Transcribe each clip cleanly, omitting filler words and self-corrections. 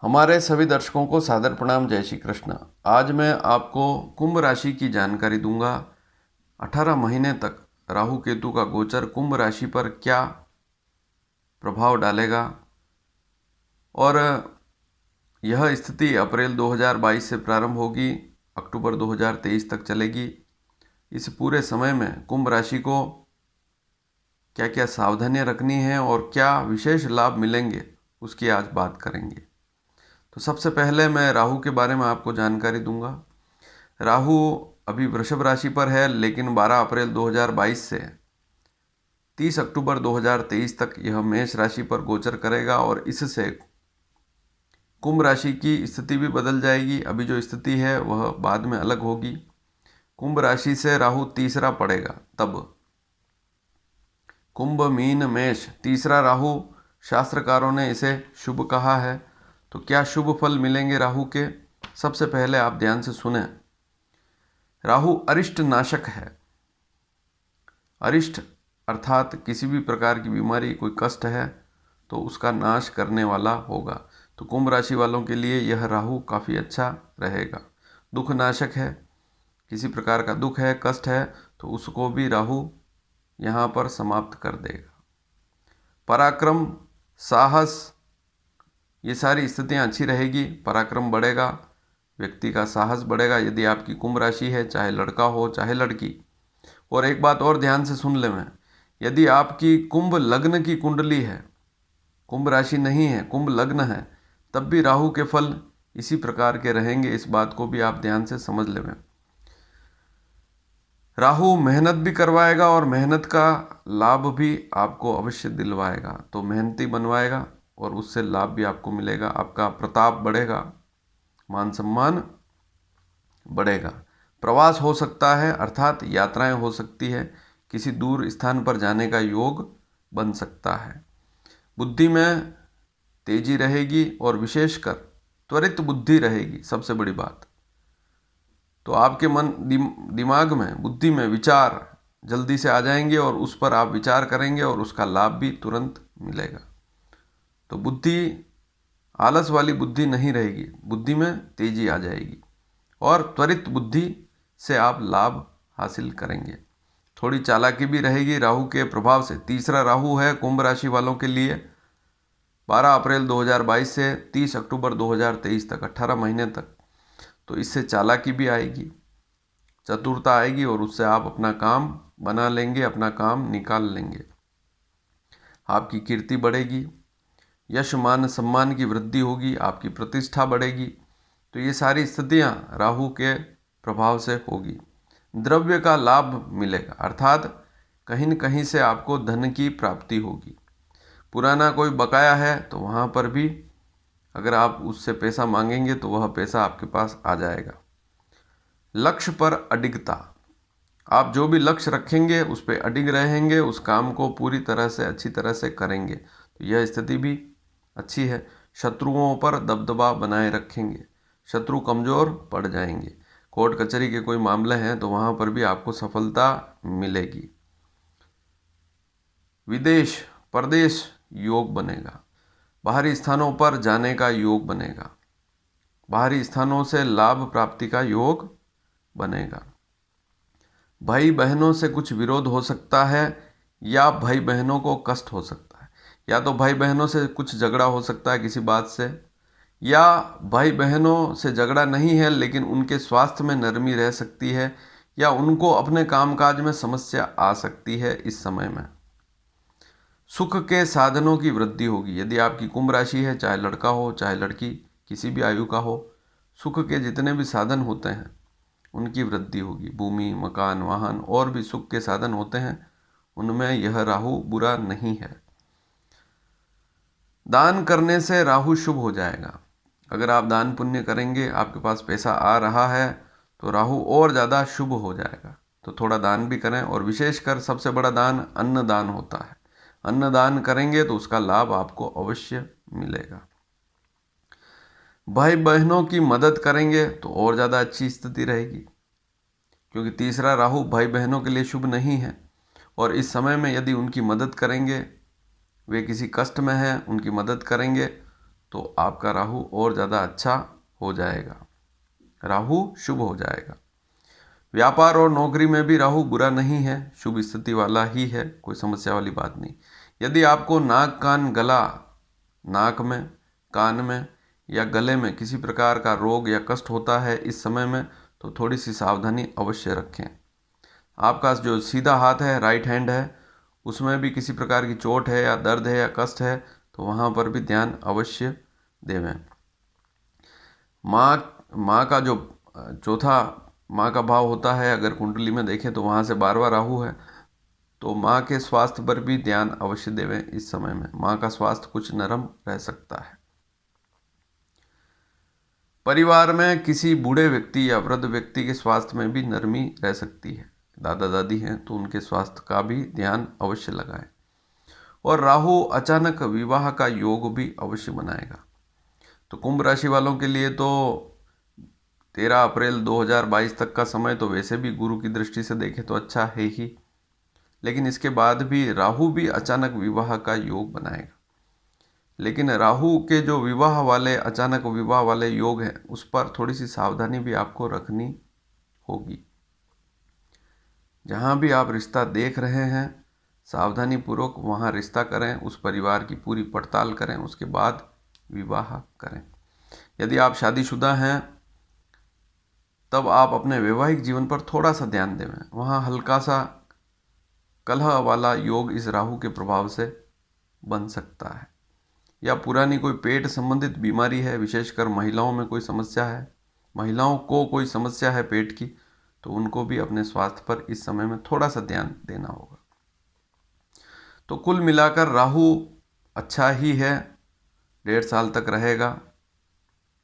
हमारे सभी दर्शकों को सादर प्रणाम। जय श्री कृष्ण। आज मैं आपको कुंभ राशि की जानकारी दूंगा। 18 महीने तक राहु केतु का गोचर कुंभ राशि पर क्या प्रभाव डालेगा और यह स्थिति अप्रैल 2022 से प्रारंभ होगी, अक्टूबर 2023 तक चलेगी। इस पूरे समय में कुंभ राशि को क्या क्या सावधानियां रखनी है और क्या विशेष लाभ मिलेंगे उसकी आज बात करेंगे। तो सबसे पहले मैं राहु के बारे में आपको जानकारी दूंगा। राहु अभी वृषभ राशि पर है, लेकिन 12 अप्रैल 2022 से 30 अक्टूबर 2023 तक यह मेष राशि पर गोचर करेगा और इससे कुंभ राशि की स्थिति भी बदल जाएगी। अभी जो स्थिति है वह बाद में अलग होगी। कुंभ राशि से राहु तीसरा पड़ेगा, तब कुंभ मीन मेष तीसरा राहु, शास्त्रकारों ने इसे शुभ कहा है। तो क्या शुभ फल मिलेंगे राहु के? सबसे पहले आप ध्यान से सुने। राहु अरिष्ट नाशक है। अरिष्ट अर्थात किसी भी प्रकार की बीमारी, कोई कष्ट है तो उसका नाश करने वाला होगा। तो कुंभ राशि वालों के लिए यह राहु काफ़ी अच्छा रहेगा। दुख नाशक है, किसी प्रकार का दुख है, कष्ट है तो उसको भी राहु यहाँ पर समाप्त कर देगा। पराक्रम, साहस, ये सारी स्थितियाँ अच्छी रहेगी। पराक्रम बढ़ेगा, व्यक्ति का साहस बढ़ेगा यदि आपकी कुंभ राशि है, चाहे लड़का हो चाहे लड़की। और एक बात और ध्यान से सुन ले मैं, यदि आपकी कुंभ लग्न की कुंडली है, कुंभ राशि नहीं है, कुंभ लग्न है, तब भी राहु के फल इसी प्रकार के रहेंगे। इस बात को भी आप ध्यान से समझ लें। राहु मेहनत भी करवाएगा और मेहनत का लाभ भी आपको अवश्य दिलवाएगा। तो मेहनती बनवाएगा और उससे लाभ भी आपको मिलेगा। आपका प्रताप बढ़ेगा, मान सम्मान बढ़ेगा। प्रवास हो सकता है, अर्थात यात्राएं हो सकती है, किसी दूर स्थान पर जाने का योग बन सकता है। बुद्धि में तेजी रहेगी और विशेषकर त्वरित बुद्धि रहेगी। सबसे बड़ी बात तो आपके मन दिमाग में, बुद्धि में विचार जल्दी से आ जाएंगे और उस पर आप विचार करेंगे और उसका लाभ भी तुरंत मिलेगा। तो बुद्धि, आलस वाली बुद्धि नहीं रहेगी, बुद्धि में तेजी आ जाएगी और त्वरित बुद्धि से आप लाभ हासिल करेंगे। थोड़ी चालाकी भी रहेगी राहु के प्रभाव से। तीसरा राहु है कुंभ राशि वालों के लिए 12 अप्रैल 2022 से 30 अक्टूबर 2023 तक, 18 महीने तक। तो इससे चालाकी भी आएगी, चतुरता आएगी और उससे आप अपना काम बना लेंगे, अपना काम निकाल लेंगे। आपकी कीर्ति बढ़ेगी, यश मान सम्मान की वृद्धि होगी, आपकी प्रतिष्ठा बढ़ेगी। तो ये सारी स्थितियां राहु के प्रभाव से होगी। द्रव्य का लाभ मिलेगा, अर्थात कहीं न कहीं से आपको धन की प्राप्ति होगी। पुराना कोई बकाया है तो वहाँ पर भी अगर आप उससे पैसा मांगेंगे तो वह पैसा आपके पास आ जाएगा। लक्ष्य पर अडिगता, आप जो भी लक्ष्य रखेंगे उस पर अडिग रहेंगे, उस काम को पूरी तरह से अच्छी तरह से करेंगे। तो यह स्थिति भी अच्छी है। शत्रुओं पर दबदबा बनाए रखेंगे, शत्रु कमज़ोर पड़ जाएंगे। कोर्ट कचहरी के कोई मामले हैं तो वहाँ पर भी आपको सफलता मिलेगी। विदेश परदेश योग बनेगा, बाहरी स्थानों पर जाने का योग बनेगा, बाहरी स्थानों से लाभ प्राप्ति का योग बनेगा। भाई बहनों से कुछ विरोध हो सकता है या भाई बहनों को कष्ट हो सकता है। या तो भाई बहनों से कुछ झगड़ा हो सकता है किसी बात से, या भाई बहनों से झगड़ा नहीं है लेकिन उनके स्वास्थ्य में नरमी रह सकती है, या उनको अपने कामकाज में समस्या आ सकती है। इस समय में सुख के साधनों की वृद्धि होगी। यदि आपकी कुंभ राशि है, चाहे लड़का हो चाहे लड़की, किसी भी आयु का हो, सुख के जितने भी साधन होते हैं उनकी वृद्धि होगी। भूमि, मकान, वाहन और भी सुख के साधन होते हैं, उनमें यह राहु बुरा नहीं है। दान करने से राहु शुभ हो जाएगा। अगर आप दान पुण्य करेंगे, आपके पास पैसा आ रहा है तो राहु और ज़्यादा शुभ हो जाएगा। तो थोड़ा दान भी करें और विशेषकर सबसे बड़ा दान अन्न दान होता है। अन्न दान करेंगे तो उसका लाभ आपको अवश्य मिलेगा। भाई बहनों की मदद करेंगे तो और ज़्यादा अच्छी स्थिति रहेगी, क्योंकि तीसरा राहु भाई बहनों के लिए शुभ नहीं है। और इस समय में यदि उनकी मदद करेंगे, वे किसी कष्ट में हैं, उनकी मदद करेंगे तो आपका राहु और ज़्यादा अच्छा हो जाएगा, राहु शुभ हो जाएगा। व्यापार और नौकरी में भी राहु बुरा नहीं है, शुभ स्थिति वाला ही है, कोई समस्या वाली बात नहीं। यदि आपको नाक कान गला, नाक में, कान में या गले में किसी प्रकार का रोग या कष्ट होता है इस समय में, तो थोड़ी सी सावधानी अवश्य रखें। आपका जो सीधा हाथ है, राइट हैंड है, उसमें भी किसी प्रकार की चोट है या दर्द है या कष्ट है तो वहाँ पर भी ध्यान अवश्य देवें। माँ का जो चौथा माँ का भाव होता है, अगर कुंडली में देखें तो वहाँ से 12वां राहु है, तो माँ के स्वास्थ्य पर भी ध्यान अवश्य देवें। इस समय में माँ का स्वास्थ्य कुछ नरम रह सकता है। परिवार में किसी बूढ़े व्यक्ति या वृद्ध व्यक्ति के स्वास्थ्य में भी नरमी रह सकती है। दादा दादी हैं तो उनके स्वास्थ्य का भी ध्यान अवश्य लगाएं। और राहु अचानक विवाह का योग भी अवश्य बनाएगा। तो कुंभ राशि वालों के लिए तो 13 अप्रैल 2022 तक का समय तो वैसे भी गुरु की दृष्टि से देखें तो अच्छा है ही, लेकिन इसके बाद भी राहु भी अचानक विवाह का योग बनाएगा। लेकिन राहु के जो विवाह वाले, अचानक विवाह वाले योग हैं, उस पर थोड़ी सी सावधानी भी आपको रखनी होगी। जहाँ भी आप रिश्ता देख रहे हैं, सावधानी पूर्वक वहाँ रिश्ता करें, उस परिवार की पूरी पड़ताल करें, उसके बाद विवाह करें। यदि आप शादीशुदा हैं तब आप अपने वैवाहिक जीवन पर थोड़ा सा ध्यान दें। वहाँ हल्का सा कलह वाला योग इस राहु के प्रभाव से बन सकता है। या पुरानी कोई पेट संबंधित बीमारी है, विशेषकर महिलाओं में कोई समस्या है, महिलाओं को कोई समस्या है पेट की, तो उनको भी अपने स्वास्थ्य पर इस समय में थोड़ा सा ध्यान देना होगा। तो कुल मिलाकर राहु अच्छा ही है, 1.5 साल तक रहेगा।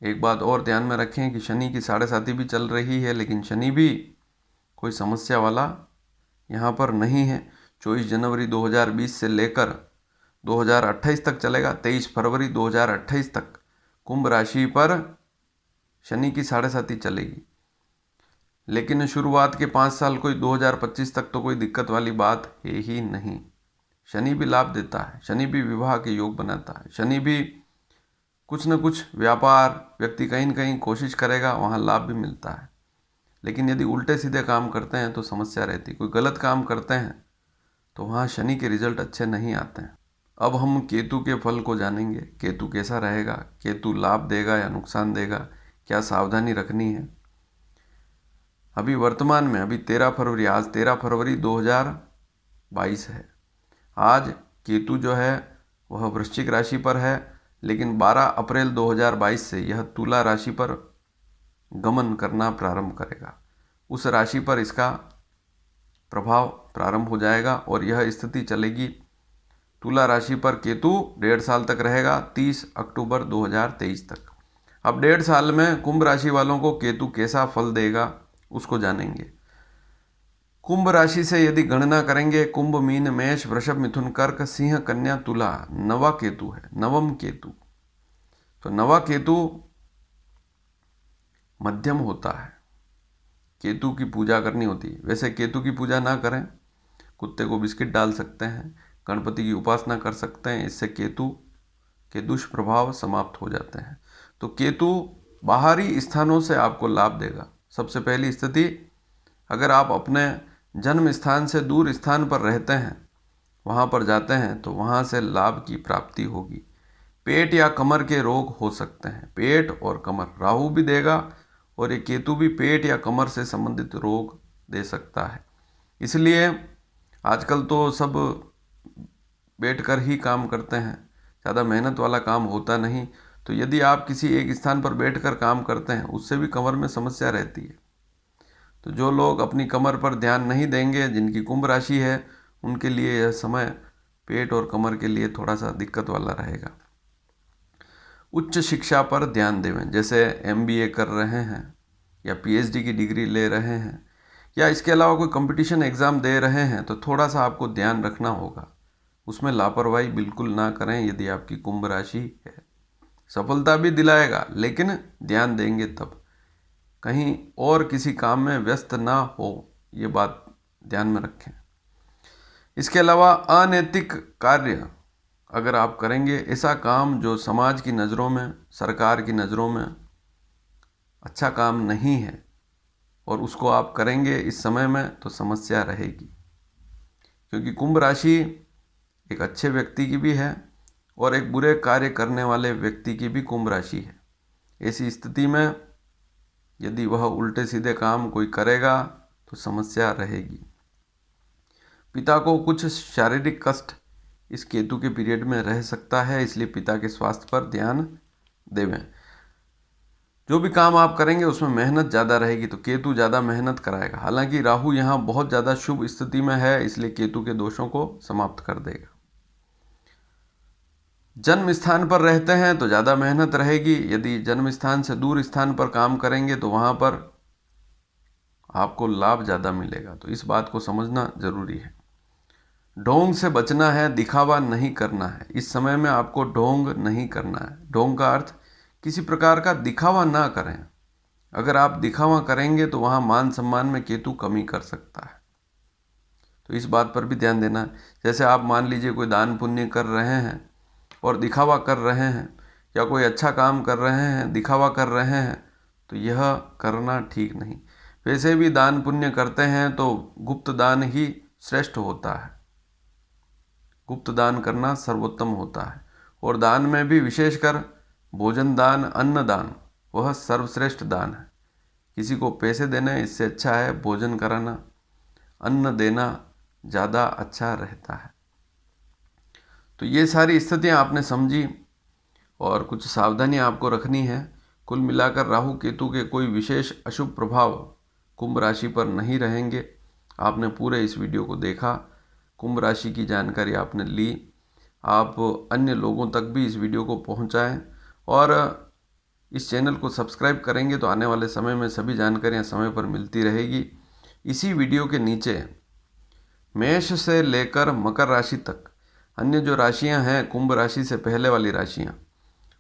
एक बात और ध्यान में रखें कि शनि की 7.5 भी चल रही है, लेकिन शनि भी कोई समस्या वाला यहाँ पर नहीं है। 24 जनवरी 2020 से लेकर 2028 तक चलेगा। 23 फरवरी 2028 तक कुंभ राशि पर शनि की 7.5 चलेगी। लेकिन शुरुआत के 5 साल कोई 2025 तक तो कोई दिक्कत वाली बात है ही नहीं। शनि भी लाभ देता है, शनि भी विवाह के योग बनाता है, शनि भी कुछ न कुछ व्यापार, व्यक्ति कहीं न कहीं कोशिश करेगा, वहाँ लाभ भी मिलता है। लेकिन यदि उल्टे सीधे काम करते हैं तो समस्या रहती है। कोई गलत काम करते हैं तो वहाँ शनि के रिजल्ट अच्छे नहीं आते हैं। अब हम केतु के फल को जानेंगे। केतु कैसा रहेगा, केतु लाभ देगा या नुकसान देगा, क्या सावधानी रखनी है। अभी वर्तमान में आज 13 फरवरी 2022 है। आज केतु जो है वह वृश्चिक राशि पर है, लेकिन 12 अप्रैल 2022 से यह तुला राशि पर गमन करना प्रारंभ करेगा। उस राशि पर इसका प्रभाव प्रारंभ हो जाएगा और यह स्थिति चलेगी तुला राशि पर। केतु 1.5 साल तक रहेगा, 30 अक्टूबर 2023 तक। अब 1.5 साल में कुंभ राशि वालों को केतु कैसा फल देगा उसको जानेंगे। कुंभ राशि से यदि गणना करेंगे, कुंभ, मीन, मेष, वृषभ, मिथुन, कर्क, सिंह, कन्या, तुला, नवा केतु है, नवम केतु। तो नवा केतु मध्यम होता है, केतु की पूजा करनी होती है। वैसे केतु की पूजा ना करें, कुत्ते को बिस्किट डाल सकते हैं, गणपति की उपासना कर सकते हैं, इससे केतु के दुष्प्रभाव समाप्त हो जाते हैं। तो केतु बाहरी स्थानों से आपको लाभ देगा। सबसे पहली स्थिति, अगर आप अपने जन्म स्थान से दूर स्थान पर रहते हैं, वहाँ पर जाते हैं तो वहाँ से लाभ की प्राप्ति होगी। पेट या कमर के रोग हो सकते हैं, पेट और कमर, राहु भी देगा और ये केतु भी पेट या कमर से संबंधित रोग दे सकता है। इसलिए आजकल तो सब बैठकर ही काम करते हैं, ज़्यादा मेहनत वाला काम होता नहीं। तो यदि आप किसी एक स्थान पर बैठकर काम करते हैं, उससे भी कमर में समस्या रहती है। तो जो लोग अपनी कमर पर ध्यान नहीं देंगे, जिनकी कुंभ राशि है, उनके लिए यह समय पेट और कमर के लिए थोड़ा सा दिक्कत वाला रहेगा। उच्च शिक्षा पर ध्यान देवें, जैसे MBA कर रहे हैं या PhD की डिग्री ले रहे हैं या इसके अलावा कोई कंपटीशन एग्ज़ाम दे रहे हैं, तो थोड़ा सा आपको ध्यान रखना होगा। उसमें लापरवाही बिल्कुल ना करें। यदि आपकी कुंभ राशि है, सफलता भी दिलाएगा, लेकिन ध्यान देंगे तब, कहीं और किसी काम में व्यस्त ना हो, ये बात ध्यान में रखें। इसके अलावा अनैतिक कार्य, अगर आप करेंगे ऐसा काम जो समाज की नज़रों में, सरकार की नज़रों में अच्छा काम नहीं है, और उसको आप करेंगे इस समय में, तो समस्या रहेगी। क्योंकि कुंभ राशि एक अच्छे व्यक्ति की भी है और एक बुरे कार्य करने वाले व्यक्ति की भी कुंभ राशि है। ऐसी स्थिति में यदि वह उल्टे सीधे काम कोई करेगा तो समस्या रहेगी। पिता को कुछ शारीरिक कष्ट इस केतु के पीरियड में रह सकता है, इसलिए पिता के स्वास्थ्य पर ध्यान देवें। जो भी काम आप करेंगे उसमें मेहनत ज़्यादा रहेगी, तो केतु ज़्यादा मेहनत कराएगा। हालांकि राहु यहाँ बहुत ज़्यादा शुभ स्थिति में है, इसलिए केतु के दोषों को समाप्त कर देगा। जन्म स्थान पर रहते हैं तो ज़्यादा मेहनत रहेगी। यदि जन्म स्थान से दूर स्थान पर काम करेंगे तो वहाँ पर आपको लाभ ज़्यादा मिलेगा, तो इस बात को समझना ज़रूरी है। ढोंग से बचना है, दिखावा नहीं करना है। इस समय में आपको ढोंग नहीं करना है। ढोंग का अर्थ किसी प्रकार का दिखावा ना करें। अगर आप दिखावा करेंगे तो वहाँ मान सम्मान में केतु कमी कर सकता है, तो इस बात पर भी ध्यान देना है। जैसे आप मान लीजिए कोई दान पुण्य कर रहे हैं और दिखावा कर रहे हैं, या कोई अच्छा काम कर रहे हैं दिखावा कर रहे हैं, तो यह करना ठीक नहीं। वैसे भी दान पुण्य करते हैं तो गुप्त दान ही श्रेष्ठ होता है। गुप्त दान करना सर्वोत्तम होता है, और दान में भी विशेषकर भोजन दान, अन्न दान, वह सर्वश्रेष्ठ दान है। किसी को पैसे देने इससे अच्छा है भोजन कराना, अन्न देना ज़्यादा अच्छा रहता है। तो ये सारी स्थितियाँ आपने समझी और कुछ सावधानियाँ आपको रखनी है। कुल मिलाकर राहु केतु के कोई विशेष अशुभ प्रभाव कुंभ राशि पर नहीं रहेंगे। आपने पूरे इस वीडियो को देखा, कुंभ राशि की जानकारी आपने ली। आप अन्य लोगों तक भी इस वीडियो को पहुंचाएं और इस चैनल को सब्सक्राइब करेंगे तो आने वाले समय में सभी जानकारियां समय पर मिलती रहेगी। इसी वीडियो के नीचे मेष से लेकर मकर राशि तक अन्य जो राशियां हैं, कुंभ राशि से पहले वाली राशियां,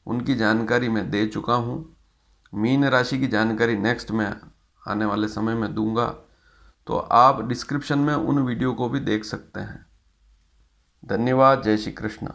उनकी जानकारी मैं दे चुका हूं। मीन राशि की जानकारी नेक्स्ट में आने वाले समय में दूंगा, तो आप डिस्क्रिप्शन में उन वीडियो को भी देख सकते हैं। धन्यवाद। जय श्री कृष्ण।